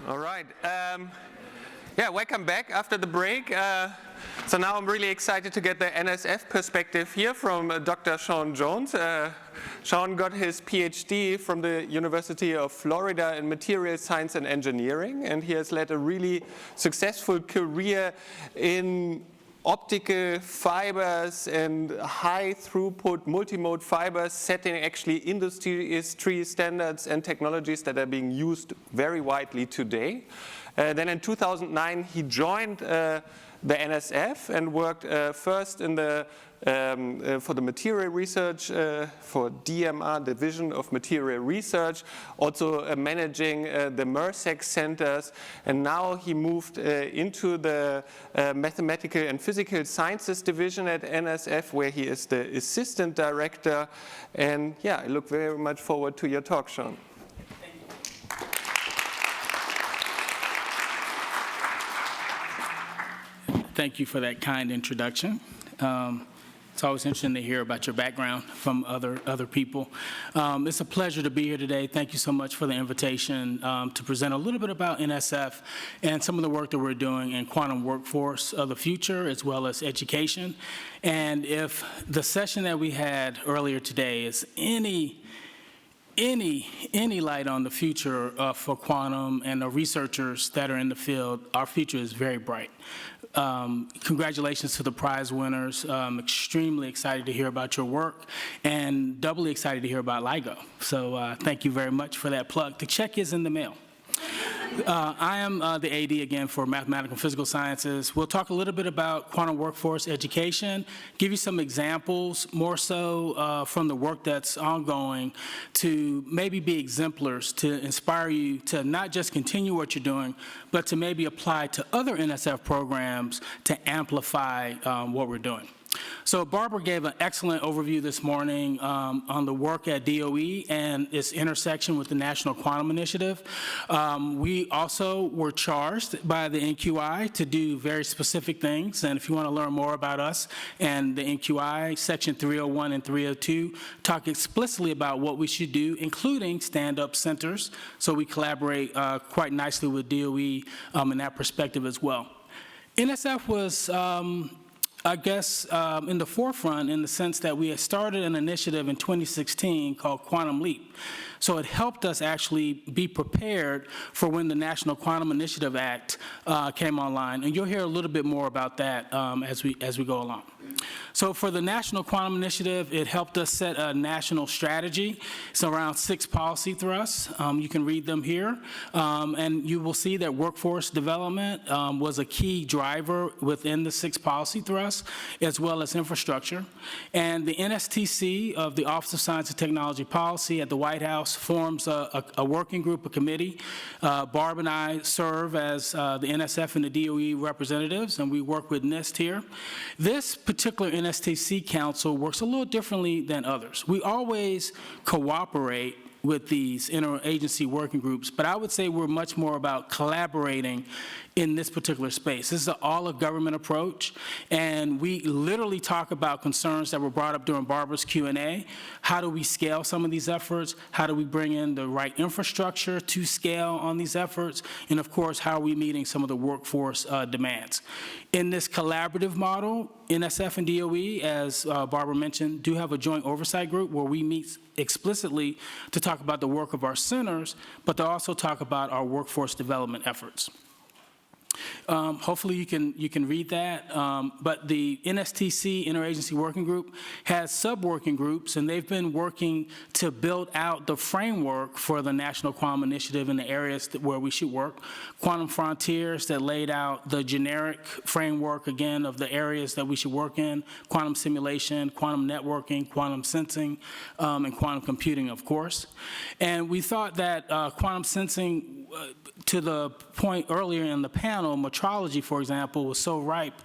All right. Yeah, welcome back after the break. So now I'm really excited to get the NSF perspective here from Dr. Sean Jones. Sean got his PhD from the University of Florida in Material Science and Engineering, and he has led a really successful career in optical fibers and high throughput multimode fibers, setting actually industry standards and technologies that are being used very widely today. Then in 2009 he joined the NSF and worked first in the for the material research for DMR, Division of Material Research, also managing the MERSEC centers, and now he moved into the Mathematical and Physical Sciences Division at NSF, where he is the Assistant Director. And yeah, I look very much forward to your talk, Sean. Thank you for that kind introduction. It's always interesting to hear about your background from other people. It's a pleasure to be here today. Thank you so much for the invitation to present a little bit about NSF and some of the work that we're doing in quantum workforce of the future, as well as education. And if the session that we had earlier today is any light on the future for quantum and the researchers that are in the field, our future is very bright. Congratulations to the prize winners. I'm extremely excited to hear about your work and doubly excited to hear about LIGO. So thank you very much for that plug. The check is in the mail. I am the AD again for Mathematical and Physical Sciences. We'll talk a little bit about quantum workforce education, give you some examples, more so from the work that's ongoing, to maybe be exemplars, to inspire you to not just continue what you're doing, but to maybe apply to other NSF programs to amplify what we're doing. So Barbara gave an excellent overview this morning on the work at DOE and its intersection with the National Quantum Initiative. We also were charged by the NQI to do very specific things, and if you want to learn more about us and the NQI, Section 301 and 302 talk explicitly about what we should do, including stand-up centers, so we collaborate quite nicely with DOE in that perspective as well. NSF was I guess in the forefront in the sense that we had started an initiative in 2016 called Quantum Leap. So it helped us actually be prepared for when the National Quantum Initiative Act came online. And you'll hear a little bit more about that as we go along. So for the National Quantum Initiative, it helped us set a national strategy. It's around 6 policy thrusts. You can read them here. And you will see that workforce development was a key driver within the 6 policy thrusts, as well as infrastructure. And the NSTC of the Office of Science and Technology Policy at the White House forms a working group, a committee. Barb and I serve as the NSF and the DOE representatives, and we work with NIST here. This particular NSTC council works a little differently than others. We always cooperate with these interagency working groups, but I would say we're much more about collaborating in this particular space. This is an all-of-government approach, and we literally talk about concerns that were brought up during Barbara's Q&A. How do we scale some of these efforts? How do we bring in the right infrastructure to scale on these efforts? And of course, how are we meeting some of the workforce demands? In this collaborative model, NSF and DOE, as Barbara mentioned, do have a joint oversight group where we meet explicitly to talk about the work of our centers, but to also talk about our workforce development efforts. Hopefully you can read that, but the NSTC Interagency Working Group has sub-working groups, and they've been working to build out the framework for the National Quantum Initiative in the areas where we should work. Quantum Frontiers that laid out the generic framework, again, of the areas that we should work in, quantum simulation, quantum networking, quantum sensing, and quantum computing, of course. And we thought that quantum sensing, to the point earlier in the panel, metrology, for example, was so ripe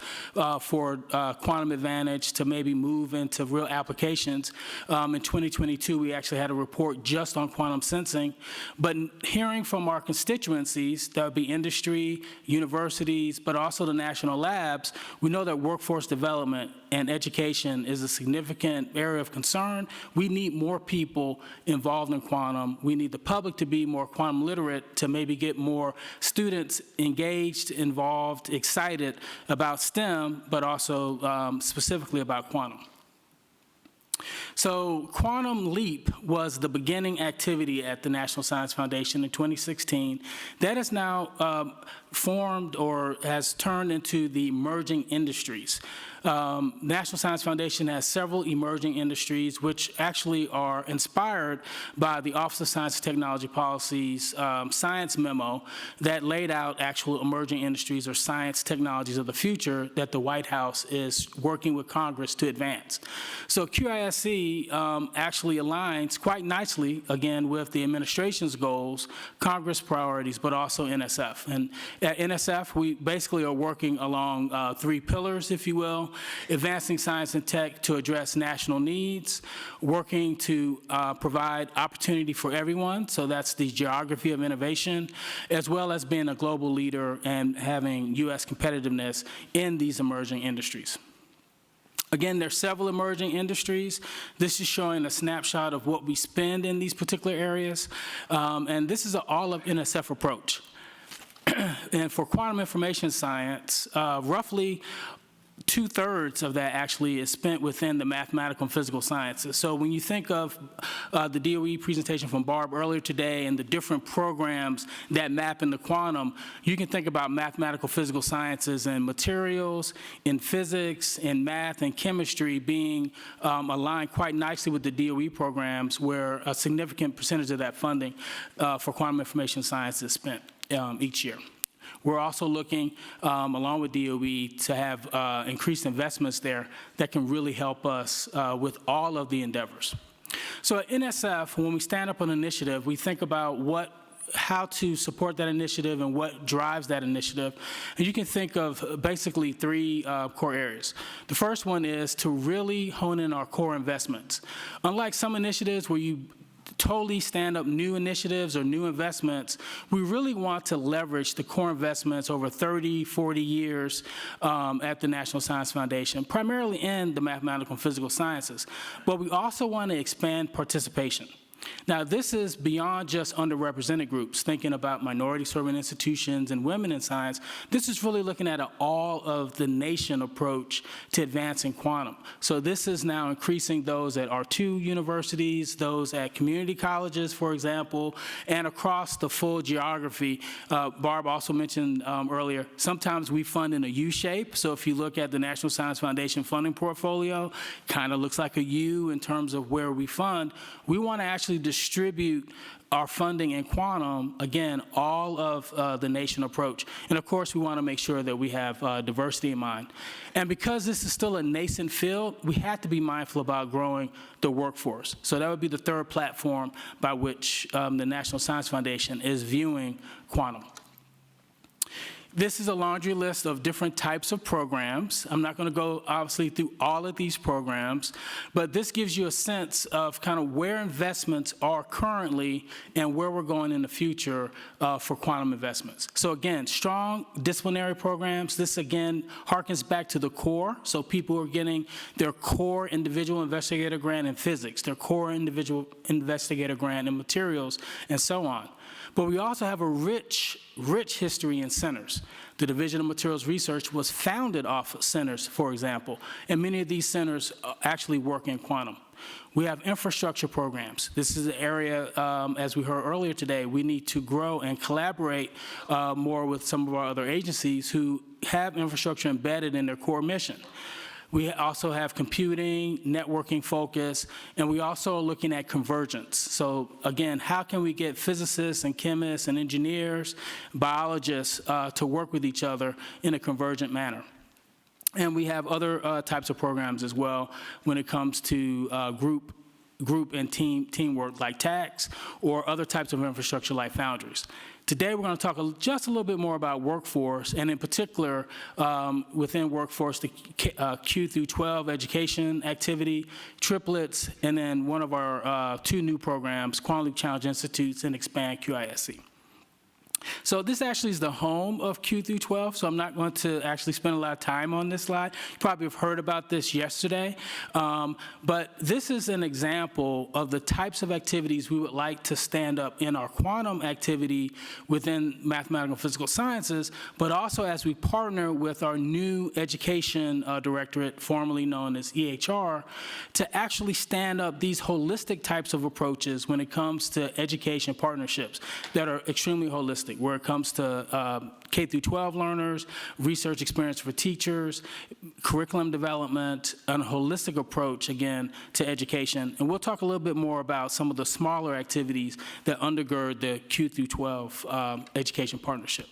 for quantum advantage to maybe move into real applications. In 2022, we actually had a report just on quantum sensing. But hearing from our constituencies, that would be industry, universities, but also the national labs, we know that workforce development and education is a significant area of concern. We need more people involved in quantum. We need the public to be more quantum literate to maybe get more students engaged, involved, excited about STEM, but also specifically about quantum. So Quantum Leap was the beginning activity at the National Science Foundation in 2016. That is now formed or has turned into the emerging industries. National Science Foundation has several emerging industries which actually are inspired by the Office of Science and Technology Policy's science memo that laid out actual emerging industries or science technologies of the future that the White House is working with Congress to advance. So QISC actually aligns quite nicely, again, with the administration's goals, Congress priorities, but also NSF. And at NSF, we basically are working along 3 pillars, if you will. Advancing science and tech to address national needs, working to provide opportunity for everyone, so that's the geography of innovation, as well as being a global leader and having U.S. competitiveness in these emerging industries. Again, there's several emerging industries. This is showing a snapshot of what we spend in these particular areas, and this is an all of NSF approach. And for quantum information science, roughly 2/3 of that actually is spent within the mathematical and physical sciences. So when you think of the DOE presentation from Barb earlier today and the different programs that map into quantum, you can think about mathematical physical sciences and materials, in physics, in math, and chemistry being aligned quite nicely with the DOE programs where a significant percentage of that funding for quantum information science is spent each year. We're also looking, along with DOE, to have increased investments there that can really help us with all of the endeavors. So at NSF, when we stand up an initiative, we think about how to support that initiative and what drives that initiative. And you can think of basically 3 core areas. The first one is to really hone in our core investments. Unlike some initiatives where you totally stand up new initiatives or new investments, we really want to leverage the core investments over 30, 40 years at the National Science Foundation, primarily in the mathematical and physical sciences. But we also want to expand participation. Now, this is beyond just underrepresented groups, thinking about minority-serving institutions and women in science. This is really looking at an all-of-the-nation approach to advancing quantum. So this is now increasing those at R2 universities, those at community colleges, for example, and across the full geography. Barb also mentioned earlier, sometimes we fund in a U shape. So if you look at the National Science Foundation funding portfolio, kind of looks like a U in terms of where we fund. We want to actually distribute our funding in quantum, again, all of the nation approach. And of course, we want to make sure that we have diversity in mind. And because this is still a nascent field, we have to be mindful about growing the workforce. So that would be the 3rd platform by which the National Science Foundation is viewing quantum. This is a laundry list of different types of programs. I'm not going to go, obviously, through all of these programs, but this gives you a sense of kind of where investments are currently and where we're going in the future for quantum investments. So again, strong disciplinary programs. This, again, harkens back to the core. So people are getting their core individual investigator grant in physics, their core individual investigator grant in materials, and so on. But we also have a rich history in centers. The Division of Materials Research was founded off of centers, for example, and many of these centers actually work in quantum. We have infrastructure programs. This is an area, as we heard earlier today, we need to grow and collaborate more with some of our other agencies who have infrastructure embedded in their core mission. We also have computing, networking focus, and we also are looking at convergence. So again, how can we get physicists and chemists and engineers, biologists to work with each other in a convergent manner? And we have other types of programs as well when it comes to group and teamwork like TACS or other types of infrastructure like Foundries. Today we're going to talk just a little bit more about workforce, and in particular within workforce, the Q through 12 education activity, triplets, and then one of our 2 new programs, Quantum Leap Challenge Institutes and Expand QISC. So this actually is the home of Q through 12, so I'm not going to actually spend a lot of time on this slide. You probably have heard about this yesterday, but this is an example of the types of activities we would like to stand up in our quantum activity within mathematical and physical sciences, but also as we partner with our new education directorate, formerly known as EHR, to actually stand up these holistic types of approaches when it comes to education partnerships that are extremely holistic, where it comes to K through 12 learners, research experience for teachers, curriculum development, and a holistic approach, again, to education. And we'll talk a little bit more about some of the smaller activities that undergird the Q through 12 education partnership.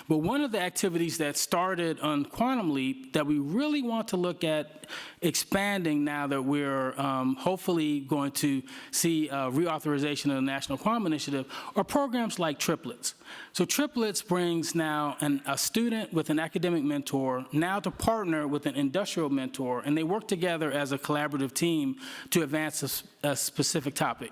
But one of the activities that started on Quantum Leap that we really want to look at expanding now that we're hopefully going to see reauthorization of the National Quantum Initiative are programs like Triplets. So Triplets brings now a student with an academic mentor now to partner with an industrial mentor, and they work together as a collaborative team to advance a specific topic.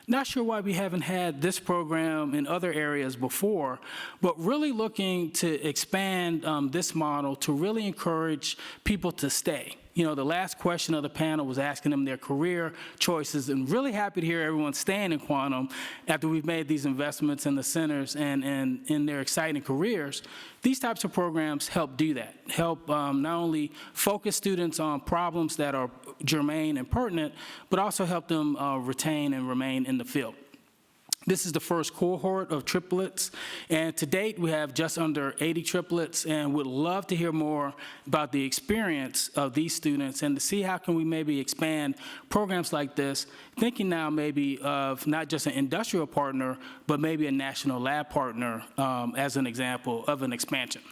Not sure why we haven't had this program in other areas before, but really looking to expand this model to really encourage people to stay. You know, the last question of the panel was asking them their career choices, and really happy to hear everyone staying in quantum after we've made these investments in the centers and in their exciting careers. These types of programs help do that, help not only focus students on problems that are germane and pertinent, but also help them retain and remain in the field. This is the first cohort of triplets, and to date we have just under 80 triplets, and would love to hear more about the experience of these students and to see how can we maybe expand programs like this, thinking now maybe of not just an industrial partner, but maybe a national lab partner as an example of an expansion.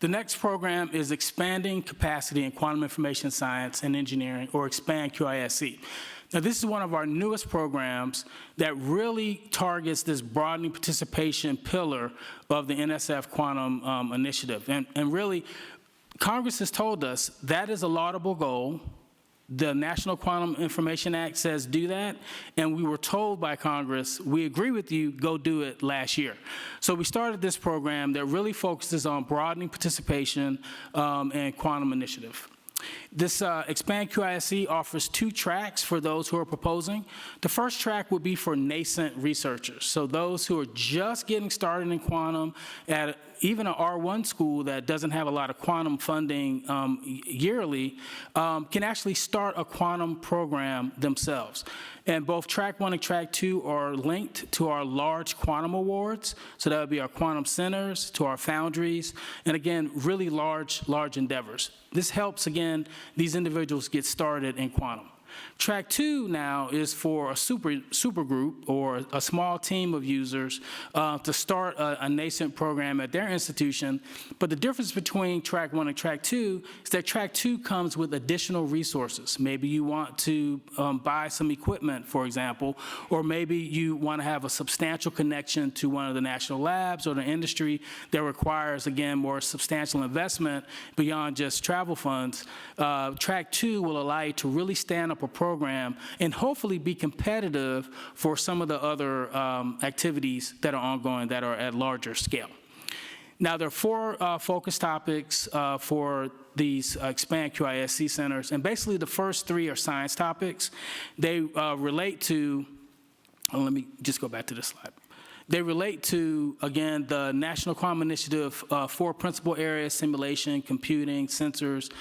The next program is Expanding Capacity in Quantum Information Science and Engineering, or Expand QISC. Now, this is one of our newest programs that really targets this broadening participation pillar of the NSF Quantum Initiative. And really, Congress has told us that is a laudable goal. The National Quantum Information Act says do that, and we were told by Congress, we agree with you, go do it last year. So we started this program that really focuses on broadening participation and quantum initiative. This Expand QISC offers 2 tracks for those who are proposing. The first track would be for nascent researchers, so those who are just getting started in quantum at even an R1 school that doesn't have a lot of quantum funding yearly can actually start a quantum program themselves. And both track 1 and track 2 are linked to our large quantum awards. So that would be our quantum centers, to our foundries, and again, really large endeavors. This helps, again, these individuals get started in quantum. Track 2 now is for a super group or a small team of users to start a nascent program at their institution. But the difference between track 1 and track 2 is that track 2 comes with additional resources. Maybe you want to buy some equipment, for example, or maybe you want to have a substantial connection to one of the national labs or the industry that requires, again, more substantial investment beyond just travel funds. Track 2 will allow you to really stand up a program and hopefully be competitive for some of the other activities that are ongoing that are at larger scale. Now, there are 4 focus topics for these Expand QISC centers, and basically the first 3 are science topics. They relate to, let me just go back to this slide. They relate to, again, the National Quantum Initiative 4 principal areas: simulation, computing, sensors,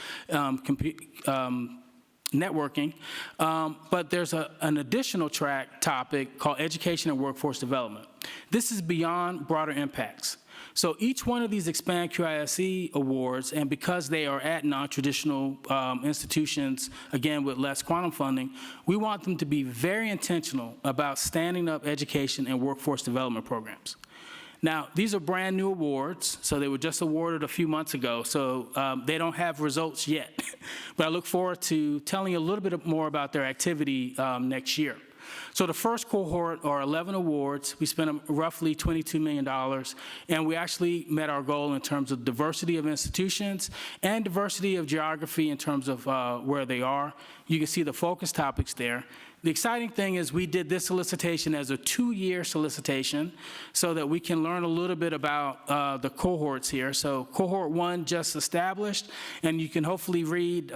networking, but there's an additional track topic called education and workforce development. This is beyond broader impacts. So each one of these Expand QISC awards, and because they are at non-traditional institutions, again with less quantum funding, we want them to be very intentional about standing up education and workforce development programs. Now, these are brand new awards, so they were just awarded a few months ago, so they don't have results yet. But I look forward to telling you a little bit more about their activity next year. So the first cohort are 11 awards. We spent roughly $22 million, and we actually met our goal in terms of diversity of institutions and diversity of geography in terms of where they are. You can see the focus topics there. The exciting thing is we did this solicitation as a 2-year solicitation so that we can learn a little bit about the cohorts here. So cohort 1 just established, and you can hopefully read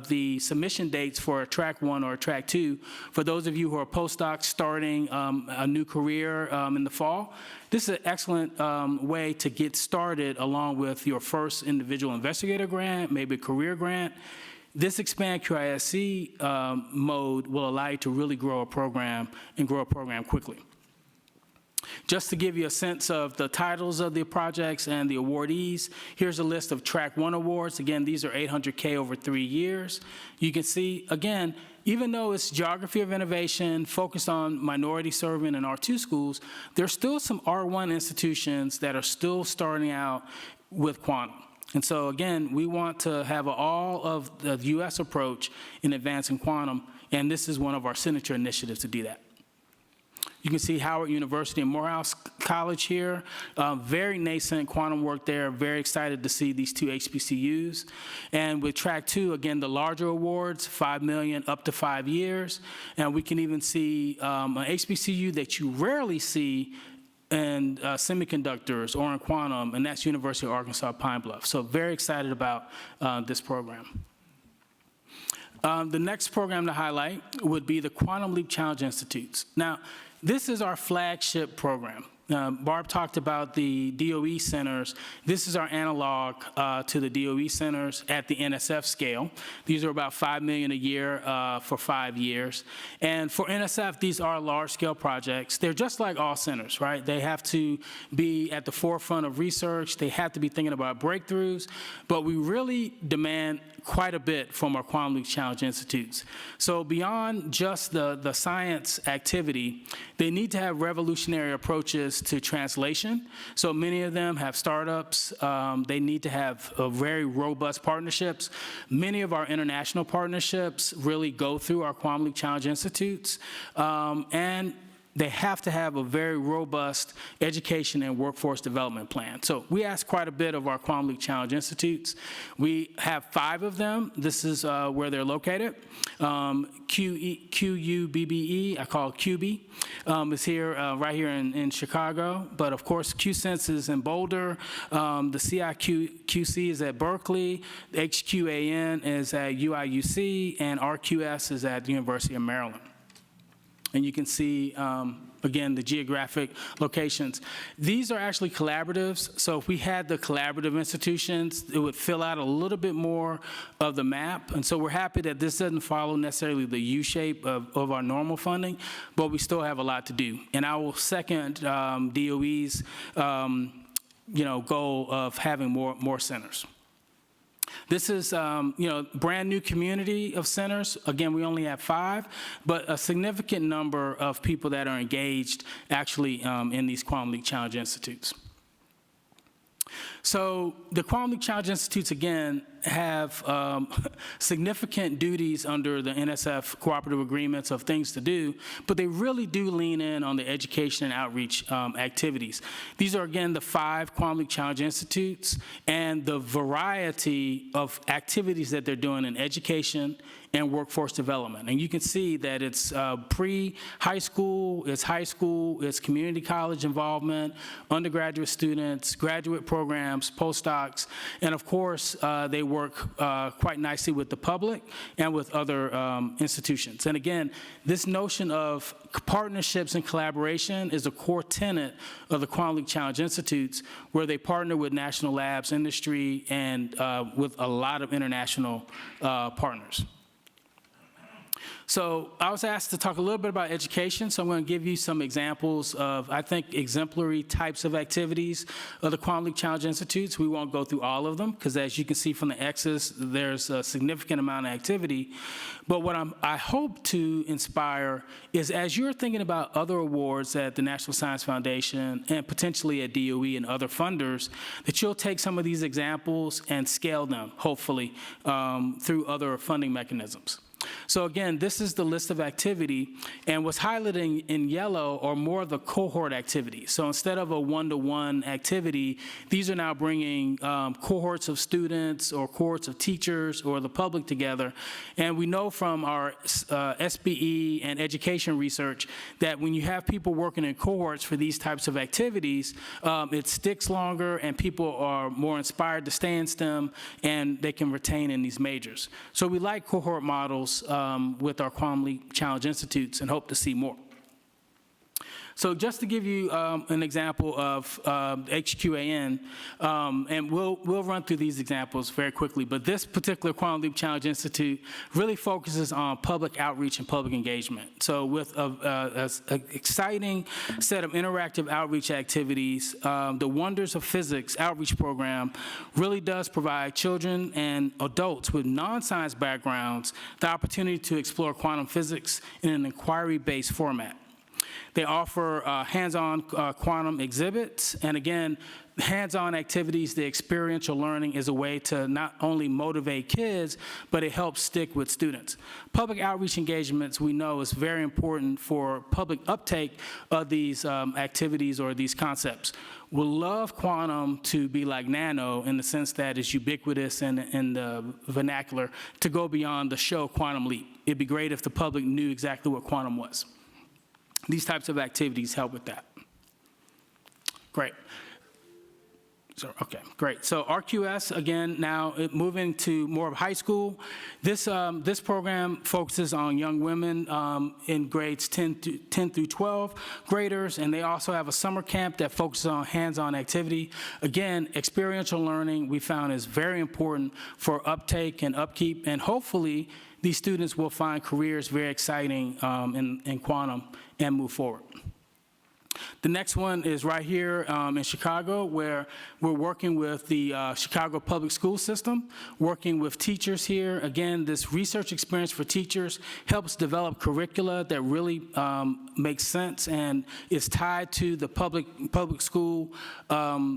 the submission dates for track 1 or track 2 for those of you who are postdocs starting a new career in the fall. This is an excellent way to get started along with your first individual investigator grant, maybe a career grant. This Expand QISC mode will allow you to really grow a program and grow a program quickly. Just to give you a sense of the titles of the projects and the awardees, here's a list of Track 1 awards. Again, these are $800K over 3 years. You can see, again, even though it's geography of innovation, focused on minority serving and R2 schools, there's still some R1 institutions that are still starting out with quantum. And so, again, we want to have all of the U.S. approach in advancing quantum, and this is one of our signature initiatives to do that. You can see Howard University and Morehouse College here. Very nascent quantum work there. Very excited to see these 2 HBCUs. And with track 2, again, the larger awards, $5 million up to 5 years. And we can even see an HBCU that you rarely see in semiconductors or in quantum, and that's University of Arkansas Pine Bluff. So very excited about this program. The next program to highlight would be the Quantum Leap Challenge Institutes. Now, this is our flagship program. Barb talked about the DOE centers. This is our analog to the DOE centers at the NSF scale. These are about $5 million a year for 5 years. And for NSF, these are large-scale projects. They're just like all centers, right? They have to be at the forefront of research. They have to be thinking about breakthroughs. But we really demand quite a bit from our Quantum Leap Challenge Institutes. So beyond just the science activity, they need to have revolutionary approaches to translation. So many of them have startups. They need to have very robust partnerships. Many of our international partnerships really go through our Quantum Leap Challenge Institutes. And they have to have a very robust education and workforce development plan. So we ask quite a bit of our Quantum Leap Challenge Institutes. We have 5 of them. This is where they're located. QUBBE, I call it QB, is here, right here in Chicago. But of course, QSense is in Boulder. The CIQC is at Berkeley. The HQAN is at UIUC, and RQS is at the University of Maryland. And you can see, again, the geographic locations. These are actually collaboratives, so if we had the collaborative institutions, it would fill out a little bit more of the map. And so we're happy that this doesn't follow necessarily the U-shape of our normal funding, but we still have a lot to do. And I will second DOE's goal of having more centers. This is, brand new community of centers. Again, we only have 5, but a significant number of people that are engaged actually in these Quantum Leap Challenge Institutes. So the Quantum Leap Challenge Institutes, again, have significant duties under the NSF cooperative agreements of things to do, but they really do lean in on the education and outreach activities. These are, again, the 5 Quantum Leap Challenge Institutes and the variety of activities that they're doing in education and workforce development. And you can see that it's pre-high school, it's community college involvement, undergraduate students, graduate programs, postdocs, and of course, they work quite nicely with the public and with other institutions. And again, this notion of partnerships and collaboration is a core tenet of the Quantum Leap Challenge Institutes, where they partner with national labs, industry, and with a lot of international partners. So I was asked to talk a little bit about education, so I'm going to give you some examples of, I think, exemplary types of activities of the Quantum Leap Challenge Institutes. We won't go through all of them, because as you can see from the X's, there's a significant amount of activity. But what I hope to inspire is, as you're thinking about other awards at the National Science Foundation and potentially at DOE and other funders, that you'll take some of these examples and scale them, hopefully, through other funding mechanisms. So again, this is the list of activity, and what's highlighted in yellow are more of the cohort activities. So instead of a one-to-one activity, these are now bringing cohorts of students or cohorts of teachers or the public together. And we know from our SBE and education research that when you have people working in cohorts for these types of activities, it sticks longer and people are more inspired to stay in STEM and they can retain in these majors. So we like cohort models with our Quantum Leap Challenge Institutes and hope to see more. So just to give you an example of HQAN, and we'll run through these examples very quickly, but this particular Quantum Leap Challenge Institute really focuses on public outreach and public engagement. So with an exciting set of interactive outreach activities, the Wonders of Physics outreach program really does provide children and adults with non-science backgrounds the opportunity to explore quantum physics in an inquiry-based format. They offer hands-on quantum exhibits, and again, hands-on activities, the experiential learning is a way to not only motivate kids, but it helps stick with students. Public outreach engagements, we know, is very important for public uptake of these activities or these concepts. We'll love quantum to be like nano in the sense that it's ubiquitous in the vernacular to go beyond the show Quantum Leap. It'd be great if the public knew exactly what quantum was. These types of activities help with that. Great. So, okay, great. So RQS, again, now moving to more of high school. This program focuses on young women in grades 10 through 12 graders, and they also have a summer camp that focuses on hands-on activity. Again, experiential learning we found is very important for uptake and upkeep, and hopefully these students will find careers very exciting in quantum and move forward. The next one is right here in Chicago, where we're working with the Chicago Public School System, working with teachers here. Again, this research experience for teachers helps develop curricula that really makes sense and is tied to the public school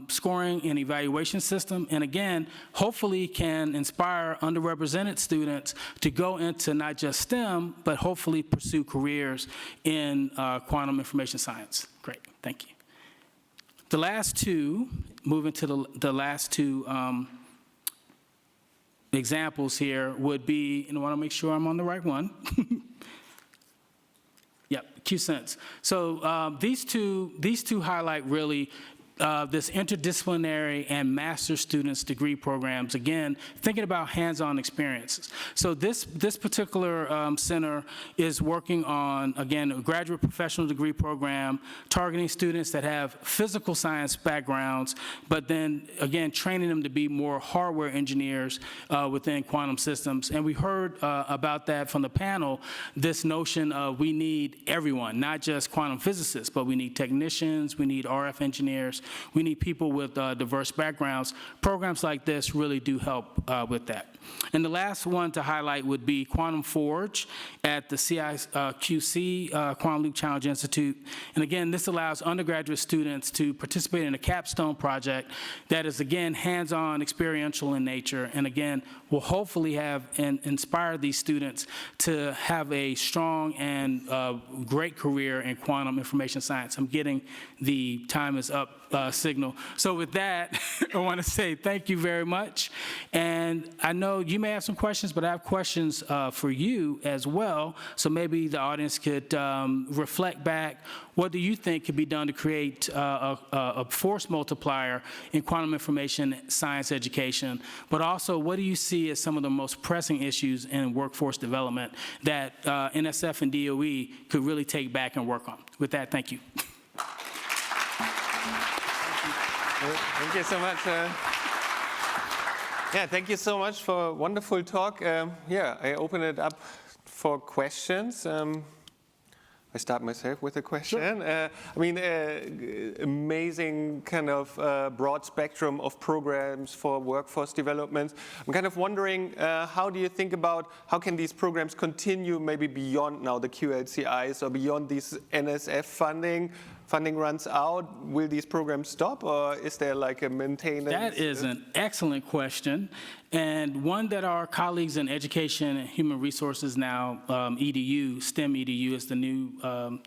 scoring and evaluation system. And again, hopefully can inspire underrepresented students to go into not just STEM, but hopefully pursue careers in quantum information science. Great, thank you. The last two, moving to the last two examples here would be, and I want to make sure I'm on the right one. Yep, QSense. So these two highlight really this interdisciplinary and master's students degree programs, again, thinking about hands-on experiences. So this particular center is working on, again, a graduate professional degree program targeting students that have physical science backgrounds, but then, again, training them to be more hardware engineers within quantum systems. And we heard about that from the panel, this notion of we need everyone, not just quantum physicists, but we need technicians, we need RF engineers, we need people with diverse backgrounds. Programs like this really do help with that. And the last one to highlight would be Quantum Forge at the CIQC Quantum Leap Challenge Institute. And again, this allows undergraduate students to participate in a capstone project that is, again, hands-on, experiential in nature, and again, will hopefully have and inspire these students to have a strong and great career in quantum information science. I'm getting the time is up signal. So with that, I want to say thank you very much. And I know you may have some questions, but I have questions for you as well. So maybe the audience could reflect back. What do you think could be done to create a force multiplier in quantum information science education? But also, what do you see as some of the most pressing issues in workforce development that NSF and DOE could really take back and work on? With that, thank you. Thank you so much. Yeah, thank you so much for a wonderful talk. Yeah, I open it up for questions. I start myself with a question. Sure. I mean, amazing kind of broad spectrum of programs for workforce development. I'm kind of wondering, how do you think about how can these programs continue maybe beyond now the QLCIs or beyond these NSF funding? funding runs out, will these programs stop, or is there like a maintenance? That is an excellent question, and one that our colleagues in Education and Human Resources now, EDU, STEM EDU is the new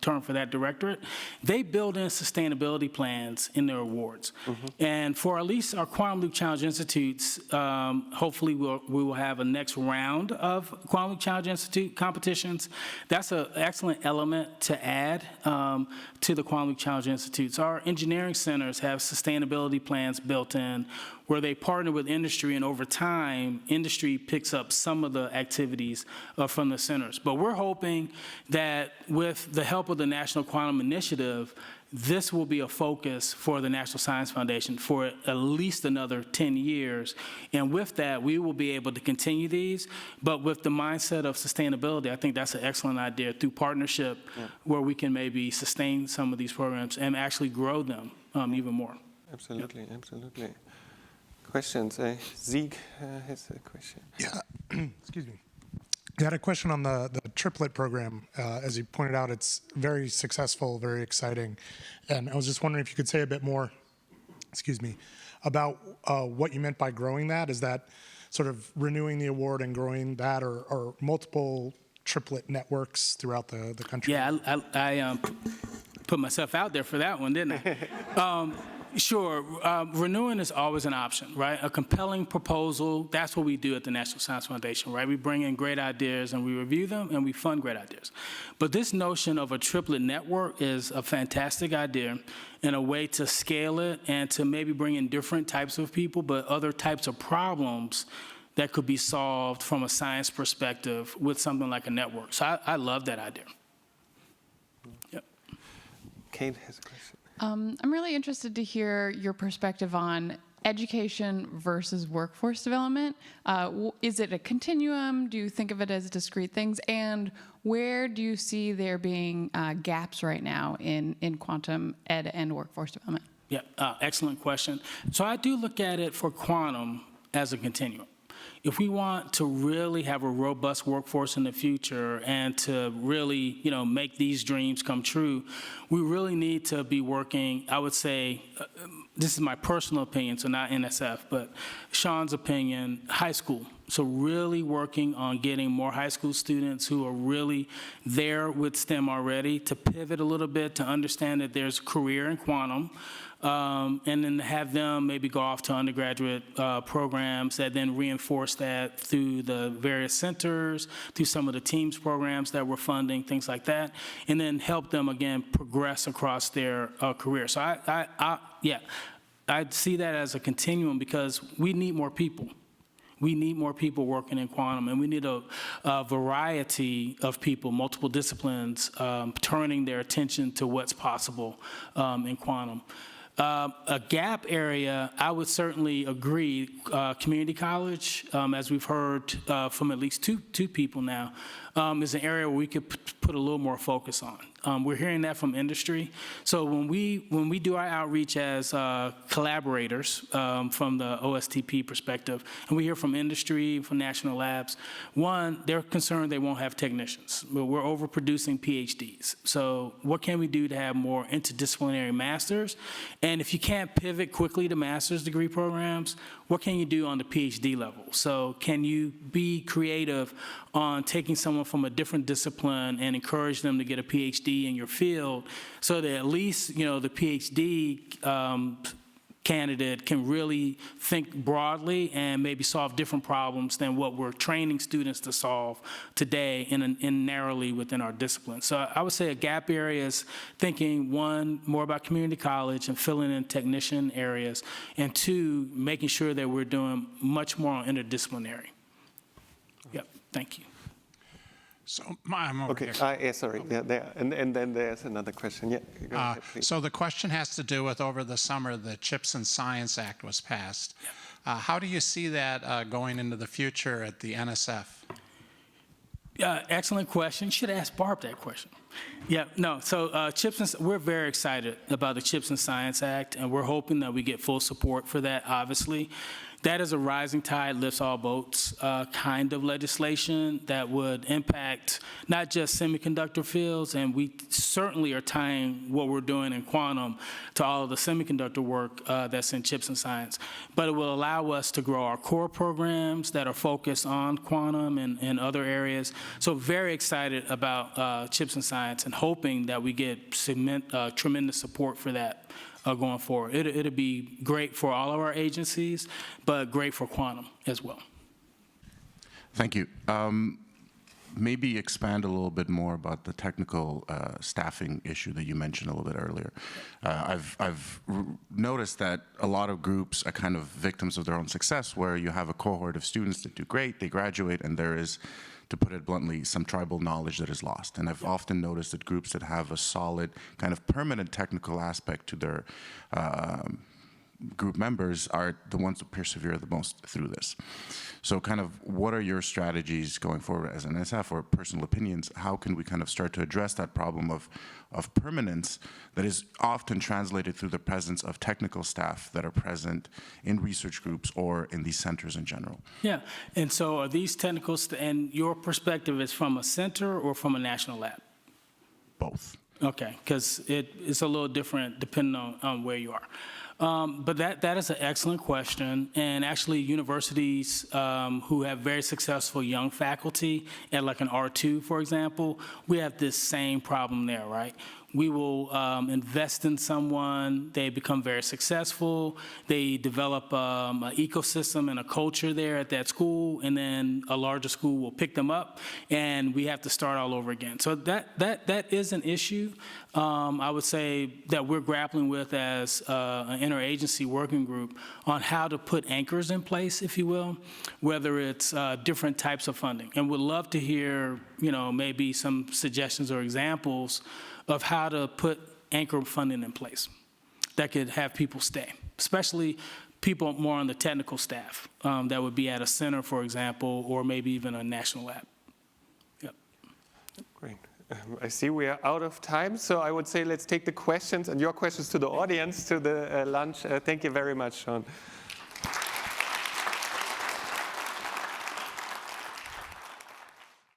term for that directorate, they build in sustainability plans in their awards. And for at least our Quantum Leap Challenge Institutes, hopefully we will have a next round of Quantum Leap Challenge Institute competitions. That's an excellent element to add to the Quantum Leap Challenge Institutes. Our engineering centers have sustainability plans built in where they partner with industry, and over time, industry picks up some of the activities from the centers. But we're hoping that with the help of the National Quantum Initiative, this will be a focus for the National Science Foundation for at least another 10 years. And with that, we will be able to continue these. But with the mindset of sustainability, I think that's an excellent idea through partnership where we can maybe sustain some of these programs and actually grow them even more. Absolutely, absolutely. Questions? Zeke has a question. Yeah, excuse me. I had a question on the triplet program. As you pointed out, it's very successful, very exciting. And I was just wondering if you could say a bit more, excuse me, about what you meant by growing that. Is that sort of renewing the award and growing that, or multiple triplet networks throughout the country? Yeah, I put myself out there for that one, didn't I? Sure. Renewing is always an option, right? A compelling proposal, that's what we do at the National Science Foundation, right? We bring in great ideas and we review them and we fund great ideas. But this notion of a triplet network is a fantastic idea and a way to scale it and to maybe bring in different types of people, but other types of problems that could be solved from a science perspective with something like a network. So I love that idea. Yep. Kate has a question. I'm really interested to hear your perspective on education versus workforce development. Is it a continuum? Do you think of it as discrete things? And where do you see there being gaps right now in quantum ed and workforce development? Yeah, excellent question. So I do look at it for quantum as a continuum. If we want to really have a robust workforce in the future and to really, make these dreams come true, we really need to be working, I would say, this is my personal opinion, so not NSF, but Sean's opinion, high school. So really working on getting more high school students who are really there with STEM already to pivot a little bit, to understand that there's a career in quantum, and then have them maybe go off to undergraduate programs that then reinforce that through the various centers, through some of the teams programs that we're funding, things like that, and then help them again progress across their career. So I'd see that as a continuum because we need more people. We need more people working in quantum, and we need a variety of people, multiple disciplines, turning their attention to what's possible in quantum. A gap area, I would certainly agree, community college, as we've heard from at least two people now, is an area where we could put a little more focus on. We're hearing that from industry. So when we do our outreach as collaborators from the OSTP perspective, and we hear from industry, from national labs, one, they're concerned they won't have technicians. We're overproducing PhDs. So what can we do to have more interdisciplinary masters? And if you can't pivot quickly to master's degree programs, what can you do on the PhD level? So can you be creative on taking someone from a different discipline and encourage them to get a PhD in your field so that at least, the PhD candidate can really think broadly and maybe solve different problems than what we're training students to solve today in narrowly within our discipline. So I would say a gap area is thinking, one, more about community college and filling in technician areas, and two, making sure that we're doing much more on interdisciplinary. Yep, thank you. So I'm over here. Yeah, sorry. Yeah, there. And then there's another question. Yeah, go ahead, please. So the question has to do with over the summer, the CHIPS and Science Act was passed. How do you see that going into the future at the NSF? Excellent question. You should ask Barb that question. Yeah, no, so we're very excited about the CHIPS and Science Act, and we're hoping that we get full support for that, obviously. That is a rising tide lifts all boats kind of legislation that would impact not just semiconductor fields, and we certainly are tying what we're doing in quantum to all of the semiconductor work that's in CHIPS and Science. But it will allow us to grow our core programs that are focused on quantum and other areas. So very excited about CHIPS and Science and hoping that we get tremendous support for that going forward. It'll be great for all of our agencies, but great for quantum as well. Thank you. Maybe expand a little bit more about the technical staffing issue that you mentioned a little bit earlier. I've noticed that a lot of groups are kind of victims of their own success, where you have a cohort of students that do great, they graduate, and there is, to put it bluntly, some tribal knowledge that is lost. And I've often noticed that groups that have a solid kind of permanent technical aspect to their group members are the ones that persevere the most through this. So kind of what are your strategies going forward as an NSF, or personal opinions? How can we kind of start to address that problem of permanence that is often translated through the presence of technical staff that are present in research groups or in these centers in general? Yeah, and so are these technical, and your perspective is from a center or from a national lab? Both. Okay, because it's a little different depending on where you are. But that is an excellent question, and actually universities who have very successful young faculty at like an R2, for example, we have this same problem there, right? We will invest in someone, they become very successful, they develop an ecosystem and a culture there at that school, and then a larger school will pick them up, and we have to start all over again. So that is an issue, I would say, that we're grappling with as an interagency working group on how to put anchors in place, if you will, whether it's different types of funding. And would love to hear, maybe some suggestions or examples of how to put anchor funding in place that could have people stay, especially people more on the technical staff that would be at a center, for example, or maybe even a national lab. Yep. Great. I see we are out of time, so I would say let's take the questions and your questions to the audience, to the lunch. Thank you very much, Sean.